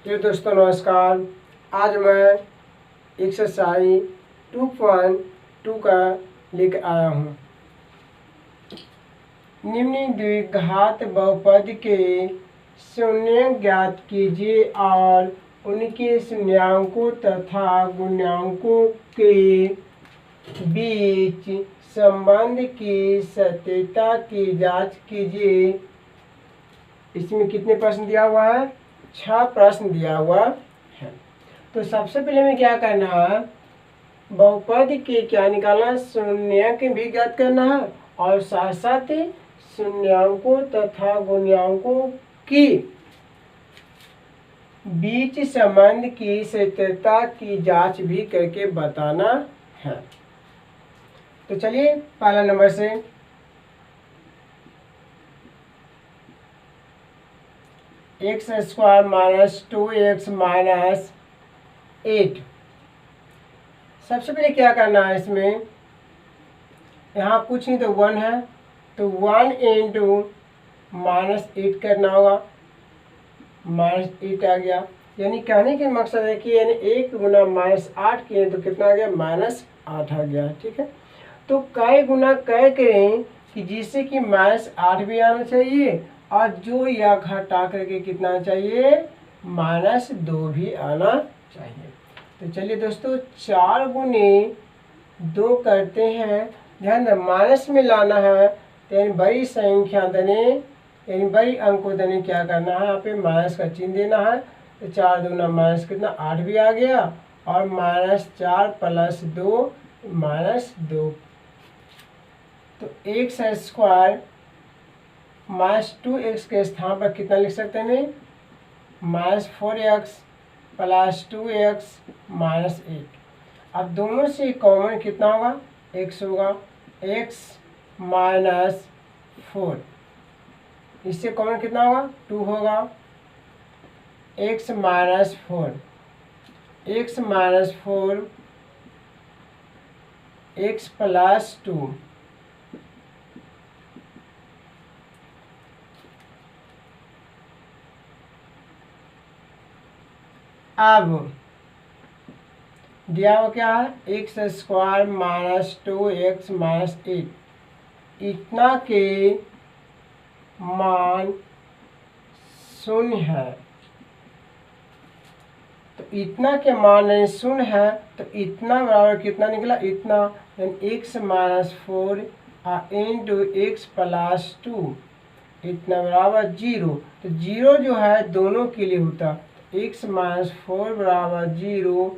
तो दोस्तों नमस्कार। आज मैं एक्सरसाइज 2.2 का लेकर आया हूँ। निम्न द्विघात बहुपद के शून्य ज्ञात कीजिए और उनके शून्यांकों तथा गुणांकों के बीच संबंध की सत्यता की जांच कीजिए। इसमें कितने प्रश्न दिया हुआ है? 6 प्रश्न दिया हुआ है। तो सबसे पहले हमें क्या करना है, बहुपद के क्या निकालना, शून्यंक भी ज्ञात करना है और साथ साथ शून्यांकों तथा गुणांकों की बीच संबंध की सत्यता की जांच भी करके बताना है। तो चलिए पहला नंबर से x square minus 2x minus 8। सबसे पहले क्या करना है, इसमें यहाँ कुछ नहीं तो 1 है, तो 1 इंटू -8 करना होगा। -8 आ गया, यानी कहने के मकसद है कि यानी 1 गुना -8 किए तो कितना आ गया, -8 आ गया। ठीक है, तो कै गुना कै करें कि जिससे कि -8 भी आना चाहिए और जो यह घटा करके कितना चाहिए, -2 भी आना चाहिए। तो चलिए दोस्तों 4 गुने 2 करते हैं। ध्यान दें, माइनस में लाना है तो यानी बड़ी संख्या देने, यानी बड़ी अंक को देने क्या करना है, यहाँ पे माइनस का चिन्ह देना है। तो 4 दूना माइनस कितना, 8 भी आ गया और -4 + 2 -2। तो एक्स स्क्वायर -2x के स्थान पर कितना लिख सकते हैं, -4x + 2x -8। अब दोनों से कॉमन कितना होगा, x होगा, x -4। इससे कॉमन कितना होगा, 2 होगा, x -4 x -4 x + 2। अब दिया हुआ क्या है, एक्स स्क्वायर -2x -8। इतना के मान 0 है, तो इतना के मान 0 है तो इतना बराबर कितना निकला, इतना, यानी x -4 इंटू x + 2 इतना बराबर 0। तो 0 जो है दोनों के लिए होता, x -4 बराबर 0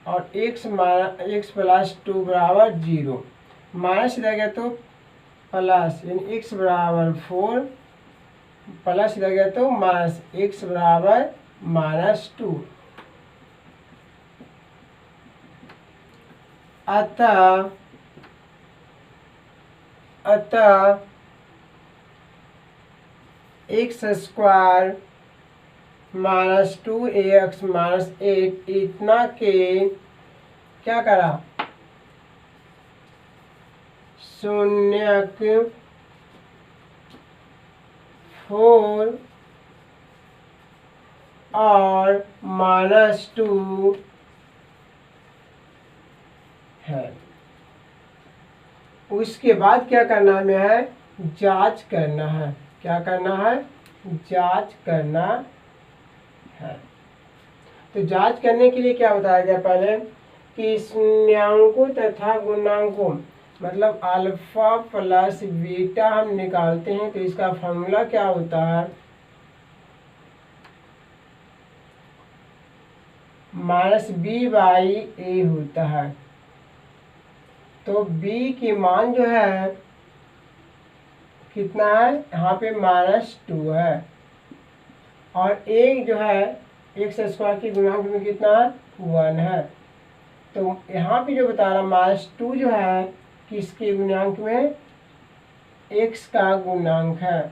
और x + 2 बराबर 0। माइनस रह गया तो प्लस, यानी x बराबर 4 प्लस रह गया तो माइनस, x बराबर -2। अतः एक्स स्क्वायर -2x -8 इतना के क्या करा, शून्यक 4 और -2 है। उसके बाद क्या करना है, जांच करना है। क्या करना है, जांच करना है। तो जांच करने के लिए क्या बताया गया पहले कि शून्यांकों तथा गुणांकों, मतलब अल्फा प्लस बीटा हम निकालते हैं तो इसका फॉर्मूला क्या होता है, -b/a होता है। तो b की मान जो है कितना है, यहाँ पे -2 है और एक जो है एक्स स्क्वायर की गुणांक में कितना है, 1 है। तो यहाँ पे जो बता रहा -2 जो है किसके गुणांक में, x का गुणांक है।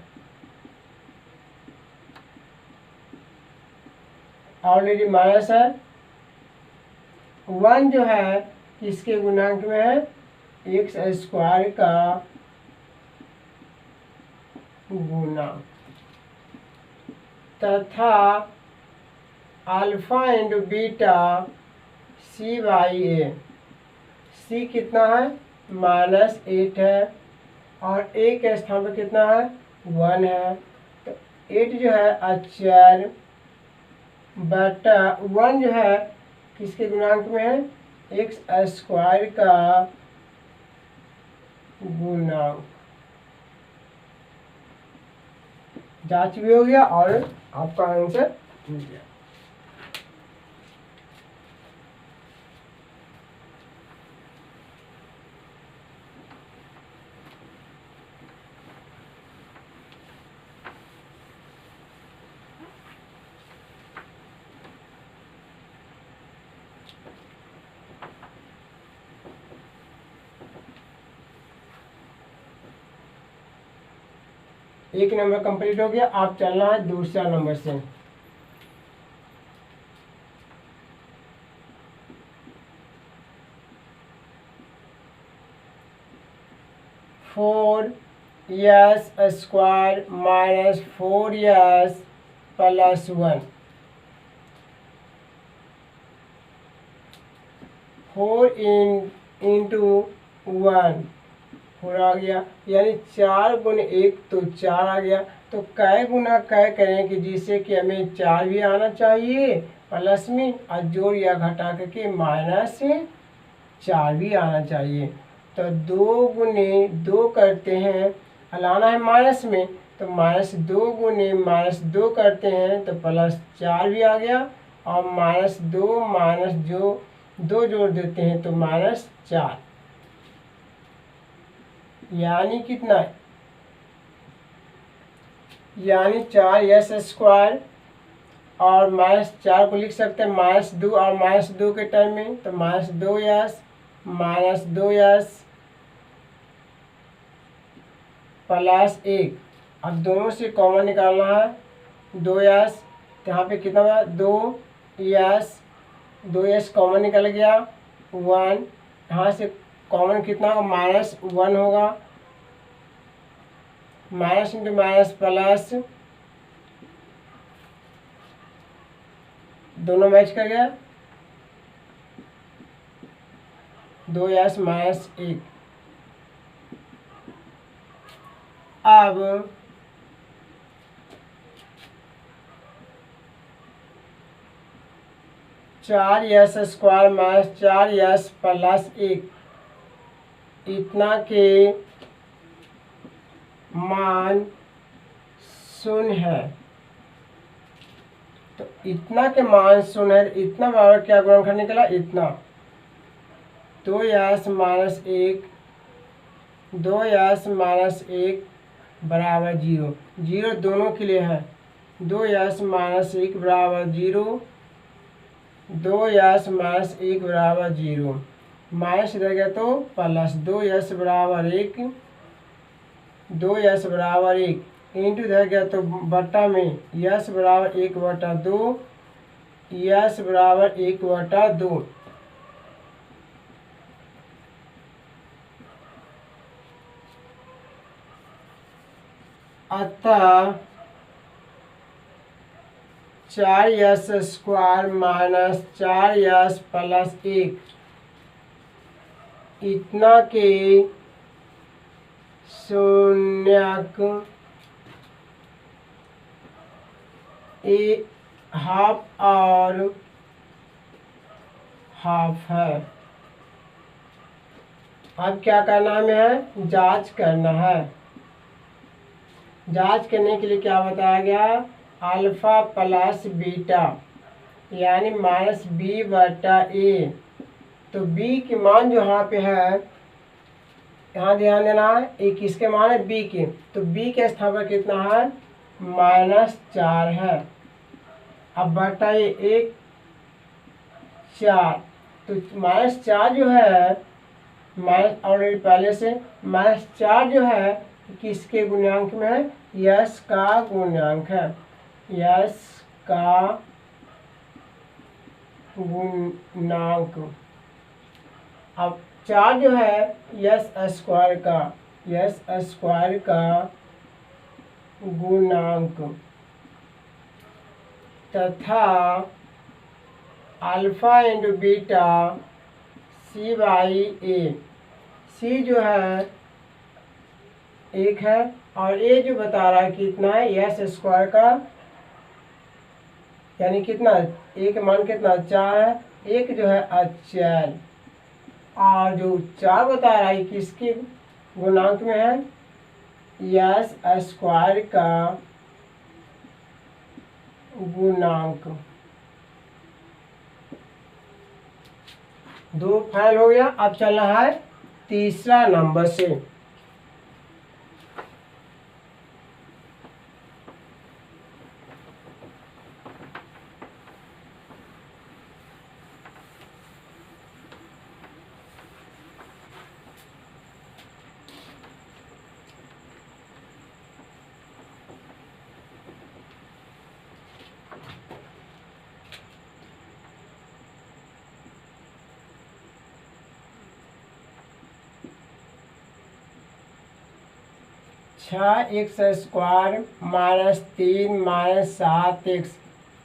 ऑलरेडी माइनस है, 1 जो है किसके गुणांक में है, एक्स स्क्वायर का गुणांक तथा alpha into beta c by a. C कितना है -8 है और ए के स्थान पर कितना है 1 है। तो 8 जो है अचर बटा 1 जो है किसके गुणांक में है x² का गुणांक। जांच भी हो गया और आपका आंसर मिल गया। एक नंबर कंप्लीट हो गया। आप चलना है दूसरा नंबर से। Four yes square minus 4s plus 1। 4 into 1 4 आ गया, यानी 4 गुने 1 तो 4 आ गया। तो कै गुना कै करें कि जिससे कि हमें 4 भी आना चाहिए प्लस में और जोड़ या घटा करके -4 भी आना चाहिए। तो 2 गुने 2 करते हैं, लाना है माइनस में, तो -2 गुने -2 करते हैं तो +4 भी आ गया और -2 माइनस जो 2 जोड़ देते हैं तो -4, यानी कितना है, यानी 4s² और -4 को लिख सकते हैं -2 और -2 के टर्म में, तो -2s प्लस 1। अब दोनों से कॉमन निकालना है 2s, तो यहाँ पे कितना हुआ 2s कॉमन निकल गया 1। यहाँ से कॉमन कितना होगा -1 होगा, माइनस इंटू माइनस प्लस, दोनों मैच कर गया 2s -1। अब (4s² -4s प्लस 1) इतना के मान 0 है। तो इतना के मान 0 है, इतना बराबर क्या गुणनखंड निकला, इतना 2s -1 2s -1 बराबर 0। 0 दोनों के लिए है, 2s -1 बराबर 0, 2s -1 बराबर 0, माइनस रह गया तो प्लस 2s बराबर 1, 2s बराबर 1 इंटू रह गया तो बट्टा में s बराबर 1/2, s बराबर 1/2। अतः 4s² -4s प्लस 1 इतना के शून्यक हाफ और हाफ है। अब क्या करना है, जांच करना है। जांच करने के लिए क्या बताया गया, अल्फा प्लस बीटा यानी -b/a। तो b की मान जो यहाँ पे है, यहाँ ध्यान देना है, एक किसके मान है b के, तो b के स्थान पर कितना है -4 है। अब बटा ये 1 4, तो -4 जो है माइनस ऑलरेडी पहले से -4 जो है किसके गुणांक में है, यस का गुणांक है, यस का गुणांक। अब 4 जो है s² का गुणांक तथा alpha into beta c by a. C जो है 1 है और ए जो बता रहा है कितना है, एस स्क्वायर का यानी कितना, ए का मान कितना 4 है, एक जो है अचल, और जो 4 बता रहा है किसके गुणांक में है, एस स्क्वायर का गुणांक। 2 फाइनल हो गया। अब चलना है तीसरा नंबर से। छः x square minus 3 minus 7 x,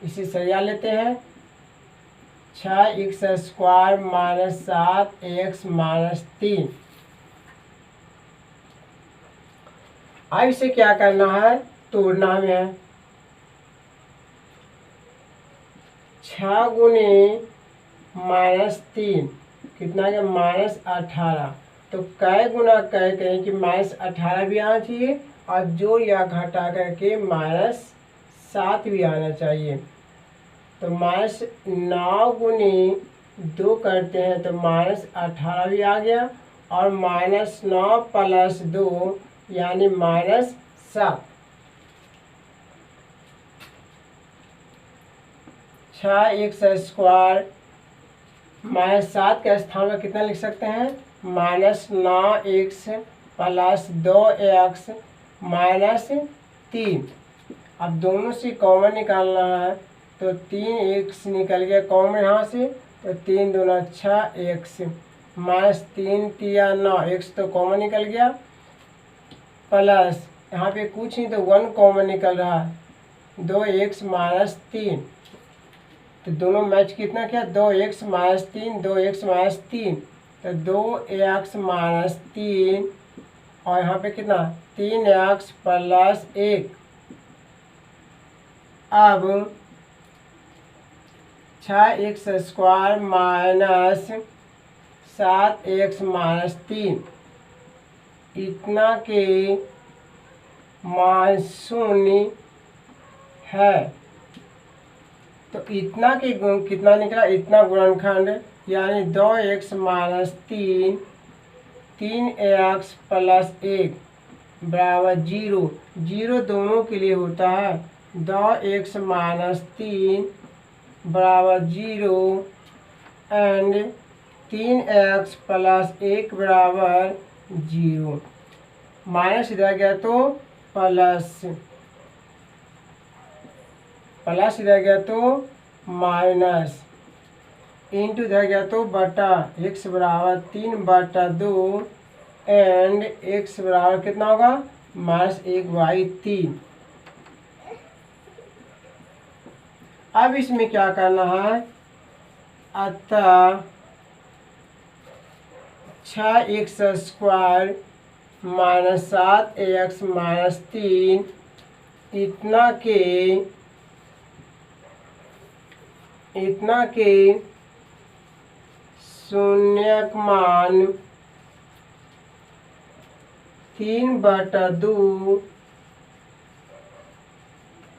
इसे सरिया लेते हैं। 6 x square minus 7 x minus 3। अब इसे क्या करना है, तोड़ना में है। 6 गुने माइनस 3 कितना है, माइनस 18। तो कै गुना कै कहें कि माइनस 18 भी आना चाहिए और जोड़ या घटा करके माइनस 7 भी आना चाहिए। तो माइनस 9 गुने 2 करते हैं तो माइनस 18 भी आ गया, और माइनस 9 प्लस 2 यानी माइनस 7। 6 एक्स स्क्वायर माइनस 7 के स्थान पर कितना लिख सकते हैं, minus 9 x plus 2 x minus 3। अब दोनों से कॉमन निकालना है तो 3 एक्स निकल गया कॉमन यहाँ से, तो 3 दूना 6 एक्स माइनस 3 तिया 9 एक्स तो कॉमन निकल गया, प्लस यहाँ पे कुछ नहीं तो 1 कॉमन निकल रहा है 2 एक्स माइनस 3। तो दोनों मैच कितना किया, 2 एक्स माइनस 3 2 एक्स माइनस 3, तो 2 एक्स माइनस 3 और यहाँ पे कितना 3 एक्स प्लस 1। अब 6 x square minus 7 x minus 3 इतना के मान 0 है। तो इतना के गुण कितना निकला, इतना गुणनखंड यानी 2 एक्स माइनस 3 3 एक्स प्लस 1 बराबर 0। 0 दोनों के लिए होता है, 2 एक्स माइनस 3 बराबर 0 एंड 3 एक्स प्लस 1 बराबर 0। माइनस इधर गया तो प्लस, प्लस इधर गया तो माइनस, इंटू इधर गया तो बटा, x बराबर 3/2 एंड x बराबर कितना होगा, -1/3। अब इसमें क्या करना है, अतः 6 x square minus 7 x minus 3 इतना के शून्य मान 3/2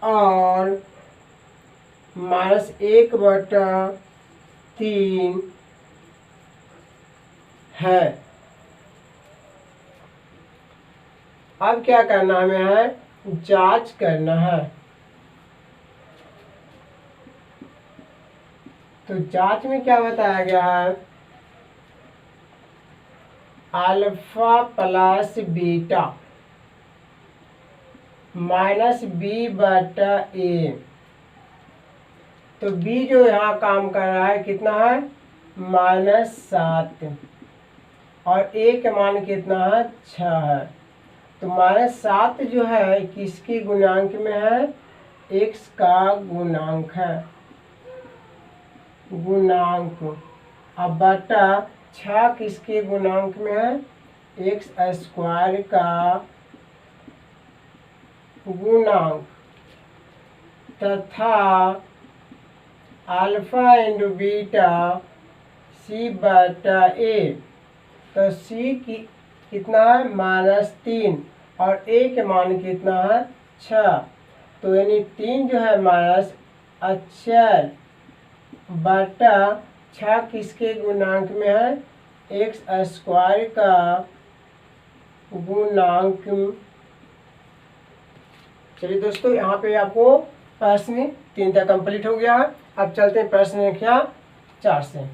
और -1/3 है। अब क्या करना हमें है, जांच करना है। तो जांच में क्या बताया गया है, alpha plus beta minus b/a। तो b जो यहाँ काम कर रहा है कितना है, -7 और a का मान कितना है 6 है। तो -7 जो है किसके गुणांक में है, x का गुणांक है। गुणांक। अब बटा 6 किसके गुणांक में है? एक्स स्क्वायर का गुणांक तथा अल्फा इंटू बीटा सी बटा ए। तो सी की कितना है? -3 और ए के मान कितना है? 6। तो यानी 3 जो है माइनस 4 बटा 6 किसके गुणांक में है? एक्स स्क्वायर का गुणांक। चलिए दोस्तों, यहाँ पे आपको प्रश्न 3 तक कंप्लीट हो गया है। अब चलते हैं प्रश्न संख्या 4 से।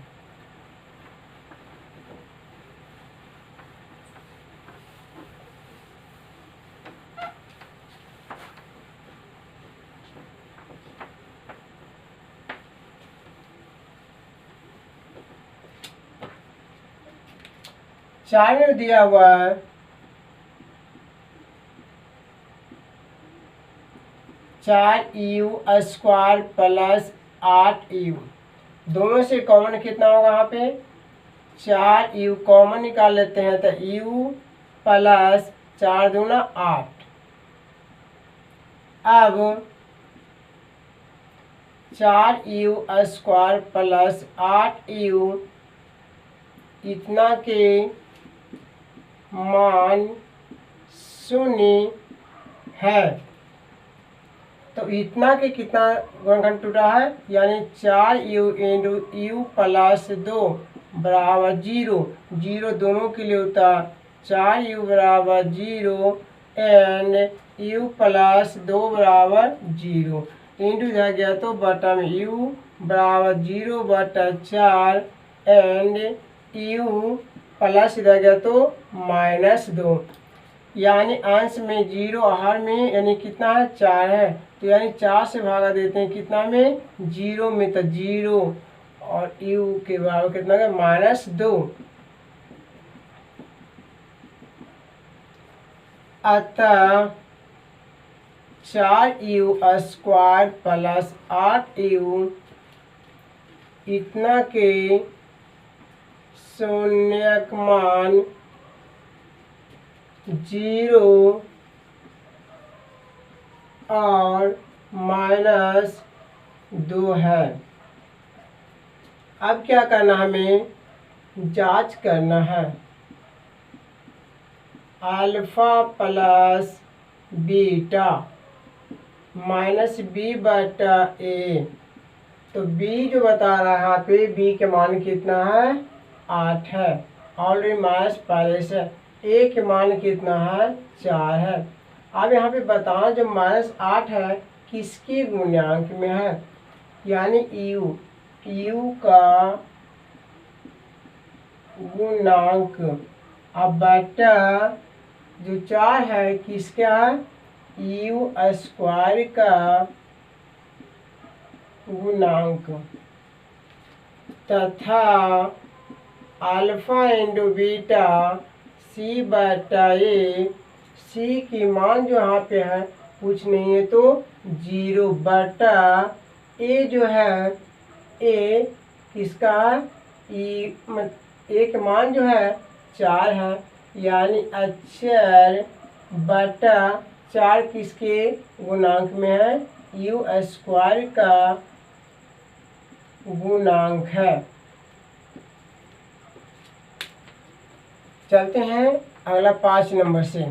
चार में दिया हुआ है 4u स्क्वायर प्लस 8u। दोनों से कॉमन कितना होगा? यहाँ पे 4u कॉमन निकाल लेते हैं तो u प्लस 4 दूना 8। अब 4u स्क्वायर प्लस 8u इतना के मान 0 है। तो इतना के कितना गुणनखंड टूटा है? यानी 4u इंटू यू प्लस 2 बराबर 0। 0 दोनों के लिए होता 4u बराबर 0 एंड u प्लस 2 बराबर 0। इंटू जा गया तो बटा में u बराबर 0 बटा 4 एंड u प्लस रह गया तो -2। यानी अंश में 0 आहार में यानी कितना है? 4 है। तो यानी 4 से भागा देते हैं कितना में? 0 में। तो 0 और u के बराबर कितना है? -2। अतः 4u स्क्वायर प्लस 8u इतना के शून्यक मान 0 और -2 है। अब क्या करना है? हमें जांच करना है। Alpha plus beta minus B बटा ए। तो बी जो बता रहा है यहाँ पे बी के मान कितना है? 8 है। ऑलरेडी माइनस पहले से। ए के मान कितना है? 4 है। अब यहाँ पे बताना जो -8 है किसके गुणांक में है? यानी यू का गुणांक। अब बटा जो 4 है किसका है? यू स्क्वायर का गुणांक तथा अल्फा इंटू बीटा सी बटा ए। सी की मान जो यहाँ पे है कुछ नहीं है तो 0 बटा ए जो है ए किसका है? ए के मान जो है 4 है। यानी 4 बटा 4 किसके गुणांक में है? यू स्क्वायर का गुणांक है। चलते हैं अगला 5 नंबर से।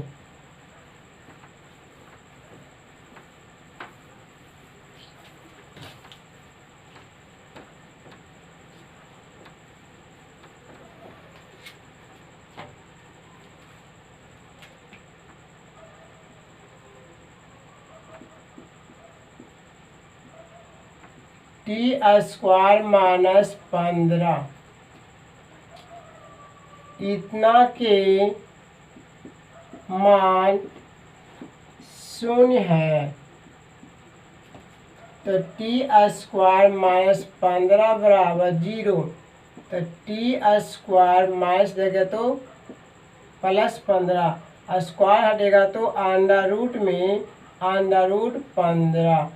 टी स्क्वायर -15 इतना के मान 0 है। तो टी स्क्वायर -15 बराबर 0। तो टी स्क्वायर माइनस देगा तो +15, स्क्वायर हटेगा तो अंडर रूट में √15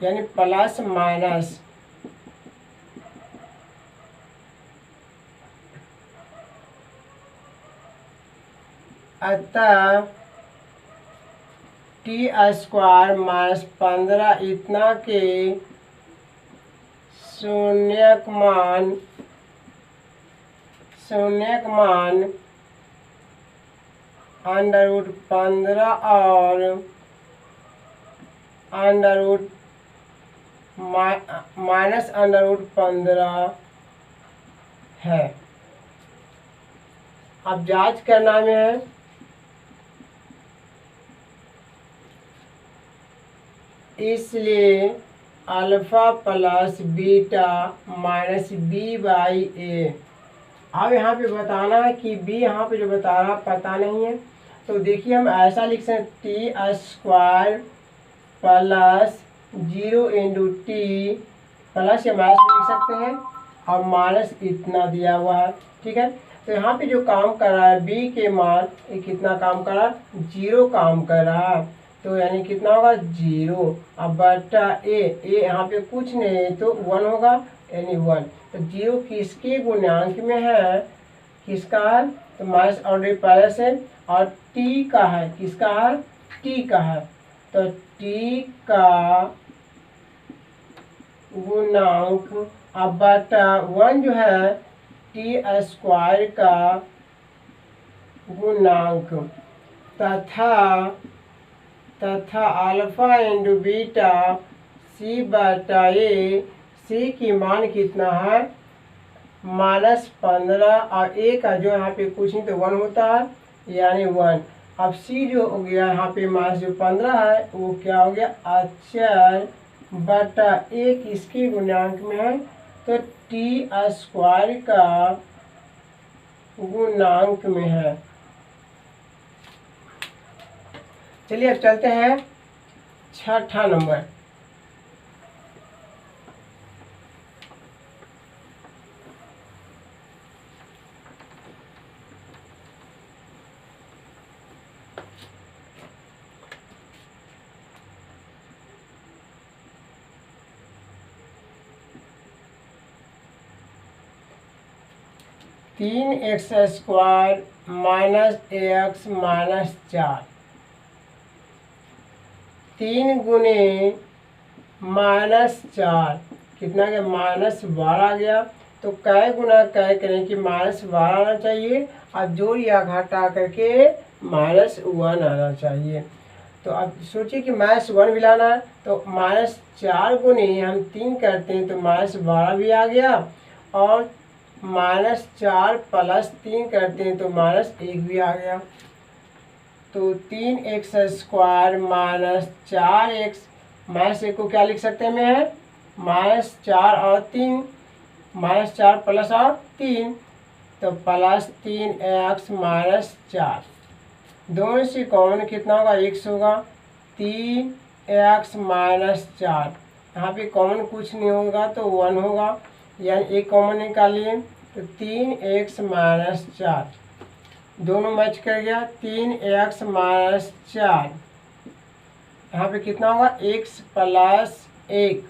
यानी प्लस माइनस अतः टी स्क्वायर माइनस 15 इतना के शून्यक मान अंडर रूट 15 और under root minus under root 15 है। अब जांच करना में है, इसलिए alpha plus beta minus b by a. अब यहाँ पे बताना है कि बी यहाँ पे जो बता रहा पता नहीं है, तो देखिए हम ऐसा लिख सकते T square plus 0 into T plus या माइनस लिख सकते हैं और माइनस इतना दिया हुआ है। ठीक है, तो यहाँ पे जो काम कर रहा है बी के मान ये कितना काम कर रहा है, 0 काम कर रहा है, तो यानी कितना होगा 0। अब बटा ए यहाँ पे कुछ नहीं तो 1 होगा यानी 1। तो 0 किसके गुणांक में है, किसका है, तो माइनस ऑलरेडी पहले से, और टी का है, किसका है, टी का है, तो टी का गुणांक अब बटा 1 जो है टी स्क्वायर का गुणांक तथा अल्फा इंटू बीटा सी बटा ए। सी की मान कितना है माइनस 15 और ए का जो यहाँ पे कुछ नहीं तो 1 होता है यानी 1। अब सी जो हो गया यहाँ पे माइनस जो 15 है वो क्या हो गया अक्षर बटा ए किसके गुणांक में है, तो टी स्क्वायर का गुणांक में है। चलिए अब चलते हैं छठा नंबर। तीन x square minus x minus 4, 3 गुने -4 कितना गया -12 गया। तो कै गुना कै करें कि -12 आना चाहिए और जोड़ या घटा करके -1 आना चाहिए। तो अब सोचिए कि -1 भी लाना है, तो -4 गुने हम 3 करते हैं तो -12 भी आ गया, और -4 प्लस 3 करते हैं तो -1 भी आ गया। तो 3x square minus 4x minus 1 को क्या लिख सकते हैं मैं, -4 और 3, -4 प्लस और 3 तो प्लस 3x माइनस 4। दोनों से कॉमन कितना होगा x होगा 3x माइनस 4। यहाँ पे कॉमन कुछ नहीं होगा तो 1 होगा, यानी एक कॉमन निकालिए तो 3x माइनस 4 दोनों मैच कर गया। 3x माइनस 4 यहाँ पे कितना होगा x प्लस 1।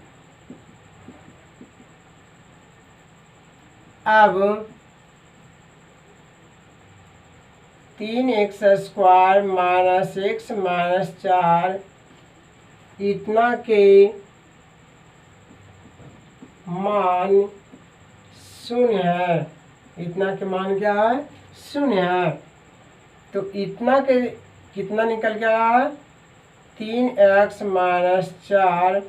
अब 3x square minus x minus 4 इतना के मान 0 है, इतना के मान क्या है 0 है। तो इतना के कितना निकल के आया है 3x माइनस 4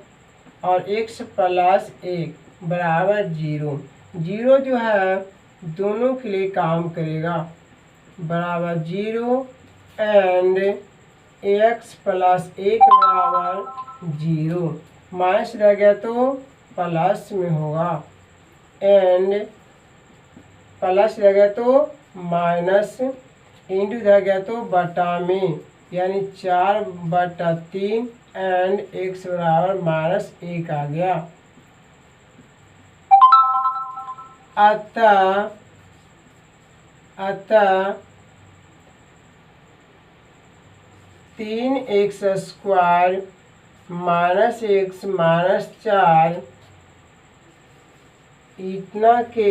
और x प्लस 1 बराबर 0। 0 जो है दोनों के लिए काम करेगा, बराबर 0 एंड x प्लस 1 बराबर 0। माइनस रह गया तो प्लस में होगा, एंड प्लस रह गया तो माइनस, इंटू रह गया तो बटा में, यानी 4/3 एंड x बराबर -1 आ गया। अतः 3x square minus x minus 4 इतना के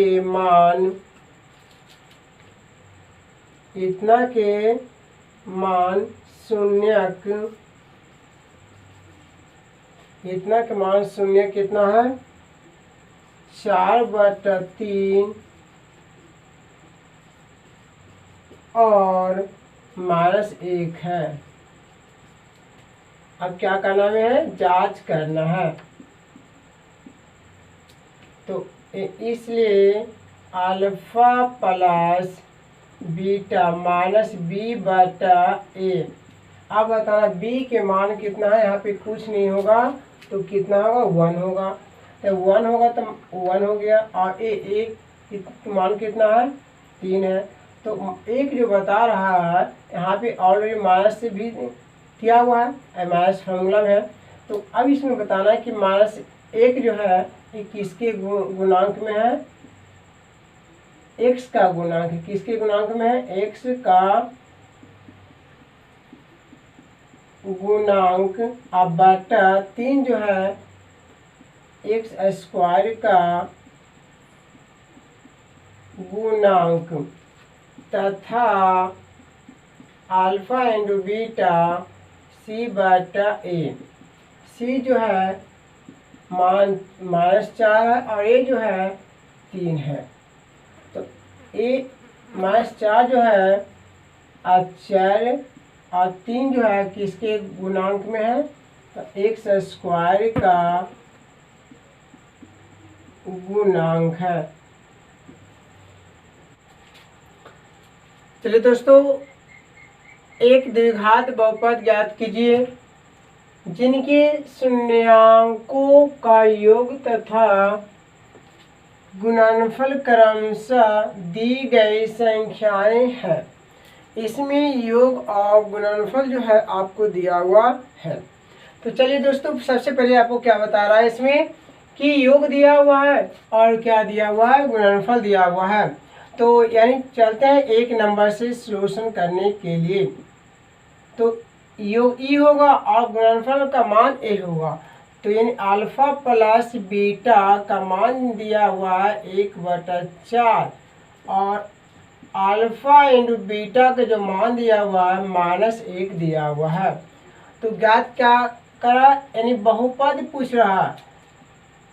मान शून्यक, इतना के मान शून्य कितना है 4/3 और -1 है। अब क्या करना है, जांच करना है। तो इसलिए alpha plus beta minus b/a। अब बताना b के मान कितना है, यहाँ पे कुछ नहीं होगा तो कितना होगा 1 होगा। तो 1 होगा तो 1 हो गया, और एक मान कितना है 3 है। तो एक जो बता रहा है यहाँ पे ऑलरेडी माइनस से भी किया हुआ है, माइनस फार्मूला में है। तो अब इसमें बताना है कि -1 जो है ये किसके गुणांक में है, x का गुणांक किसके गुणांक में है, x का गुणांक। अब बटा 3 जो है x² का गुणांक तथा alpha into beta c/a। c जो है मान -4 है और a जो है 3 है। तो a -4 जो है अचर और 3 जो है किसके गुणांक में है, तो x² का गुणांक है। चलिए दोस्तों, एक द्विघात बहुपद ज्ञात कीजिए जिनके शून्यांकों का योग तथा गुणनफल क्रमशः दी गई संख्याएं हैं। इसमें योग और गुणनफल जो है आपको दिया हुआ है। तो चलिए दोस्तों, सबसे पहले आपको क्या बता रहा है इसमें कि योग दिया हुआ है और क्या दिया हुआ है, गुणनफल दिया हुआ है। तो यानी चलते हैं एक नंबर से सॉल्यूशन करने के लिए। तो योग ई होगा और गुणनफल का मान ए होगा। तो यानी अल्फा प्लस बीटा का मान दिया हुआ है 1/4 और अल्फा इंटू बीटा का जो मान दिया हुआ है -1 दिया हुआ है। तो ज्ञात क्या करा, यानी बहुपद पूछ रहा है,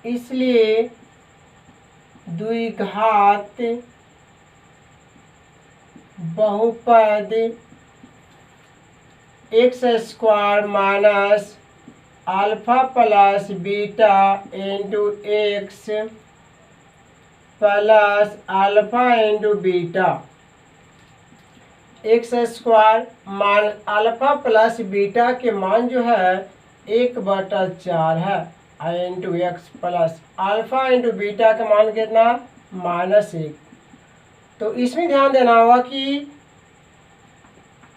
इसलिए द्विघात बहुपद x² minus alpha plus beta into x plus alpha into beta. x² मान अल्फा प्लस बीटा के मान जो है 1/4 है into x plus alpha into beta का मान कितना -1। तो इसमें ध्यान देना होगा कि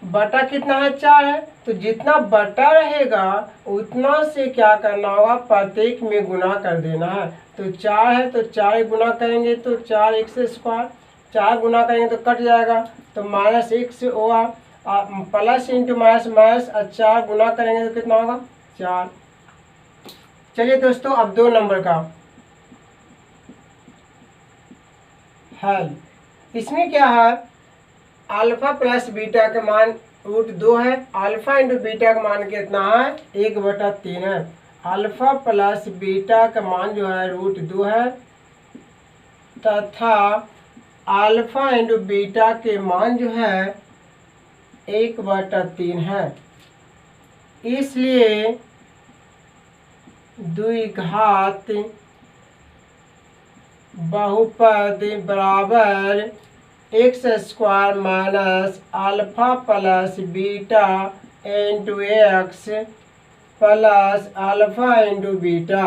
बटा कितना है 4 है, तो जितना बटा रहेगा उतना से क्या करना होगा, प्रत्येक में गुना कर देना है। तो 4 है तो 4 गुना करेंगे तो 4x², 4 गुना करेंगे तो कट जाएगा तो -1 से होगा, प्लस इंटू माइनस माइनस 4 गुना करेंगे तो कितना होगा 4। चलिए दोस्तों, अब 2 नंबर का हल। इसमें क्या है, अल्फा प्लस बीटा का मान √2 है, अल्फा इंटू बीटा का मान कितना है 1/3 है। अल्फा प्लस बीटा का मान जो है √2 है तथा अल्फा इंटू बीटा के मान जो है 1/3 है। इसलिए द्विघात बहुपद बराबर x² minus alpha plus beta into x plus alpha into beta.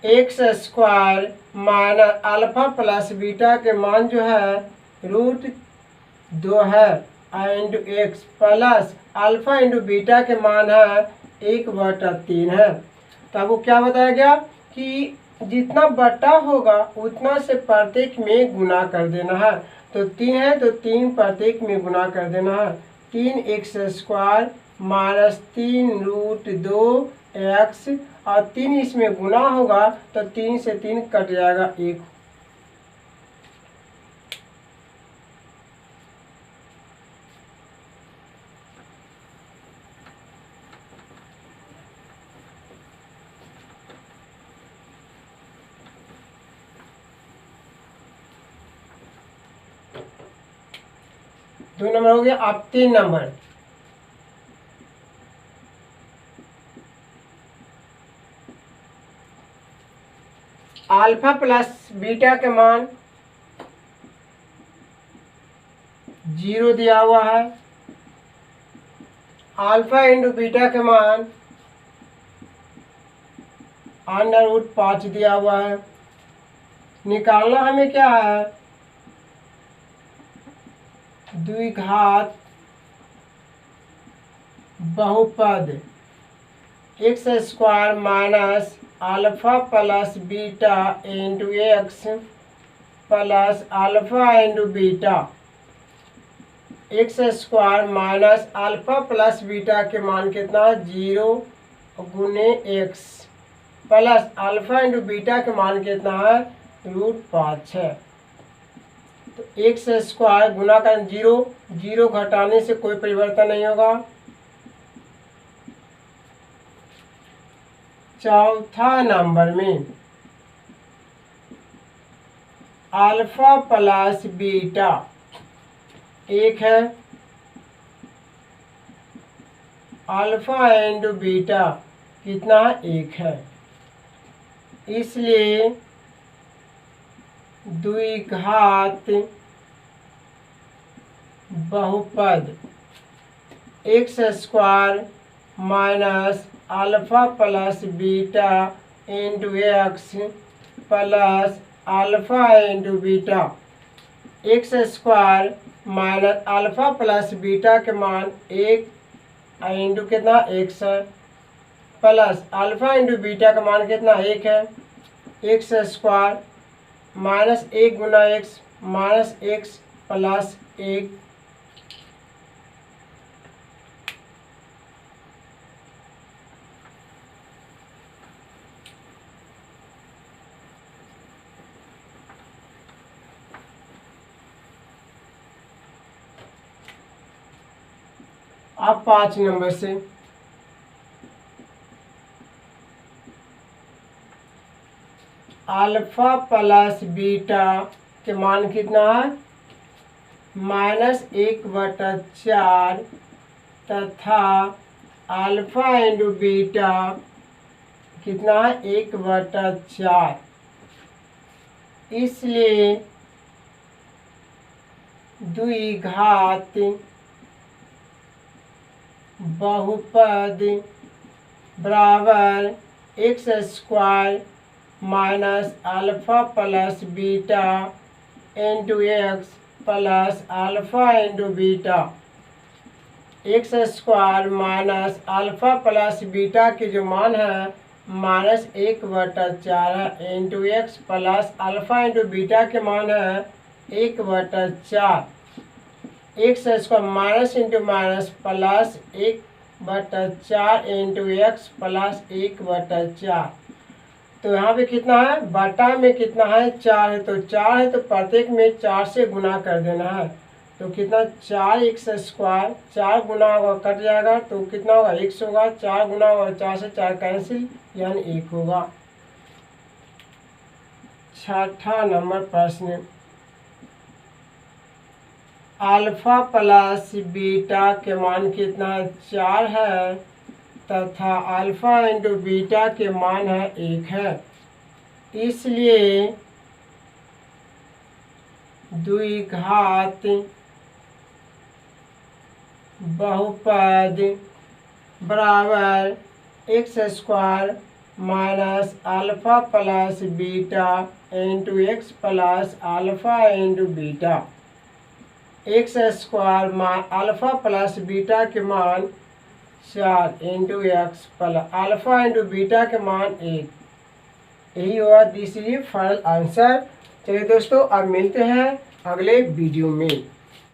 x² minus alpha plus beta के मान जो है √2 है into x plus alpha into beta के मान है 1/3 है। तब वो क्या बताया गया कि जितना बटा होगा उतना से प्रत्येक में गुना कर देना है। तो 3 है तो 3 प्रत्येक में गुना कर देना है। 3x² माइनस 3√2x और 3 इसमें गुना होगा तो 3 से 3 कट जाएगा 1। 2 नंबर हो गया। अब 3 नंबर, अल्फा प्लस बीटा के मान 0 दिया हुआ है, अल्फा इंटू बीटा के मान √5 दिया हुआ है। निकालना हमें क्या है, द्विघात बहुपद x square minus alpha plus beta into x plus alpha into beta, x square minus alpha plus beta के मान कितना, 0 गुने x plus alpha into beta के मान कितना है, √5 है। तो एक्स स्क्वायर गुना कर 0, 0 घटाने से कोई परिवर्तन नहीं होगा। चौथा नंबर में अल्फा प्लस बीटा 1 है, अल्फा इंटू बीटा कितना, 1 है। इसलिए द्विघात बहुपद x square minus alpha plus beta into x plus alpha into beta, x square minus alpha plus beta के मान 1 इंटू कितना, एक्स है, प्लस अल्फा इंटू बीटा का मान कितना, 1 है। एक्स स्क्वायर माइनस 1 गुना एक्स माइनस एक्स प्लस 1, अब 5 number से अल्फा प्लस बीटा के मान कितना है, -1/4 तथा अल्फा इंटू बीटा कितना है, 1/4। इसलिए द्विघात बहुपद बराबर x square minus alpha plus beta into x plus alpha into beta, x square minus alpha plus beta के जो मान है -1/4 है into x plus alpha into beta के मान है 1/4। X square minus into minus plus 1/4 into x plus 1/4। तो यहाँ पे कितना है, बटा में कितना है, 4 है, तो 4 है तो प्रत्येक में 4 से गुना कर देना है। तो कितना, 4 एक्स स्क्वायर, 4 गुना होगा कट जाएगा तो कितना होगा, x होगा, 4 गुना होगा 4 से 4 कैंसिल यानी 1 होगा। 6ठा नंबर प्रश्न, अल्फा प्लस बीटा के मान कितना है, 4 है तथा अल्फा इंटू बीटा के मान है 1 है। इसलिए द्विघात बहुपद बराबर x square minus alpha plus beta into x plus alpha into beta, x square alpha plus beta के मान 4 into x plus alpha into beta के मान 1। यही हुआ तीसरी फाइनल आंसर। चलिए दोस्तों, अब मिलते हैं अगले वीडियो में।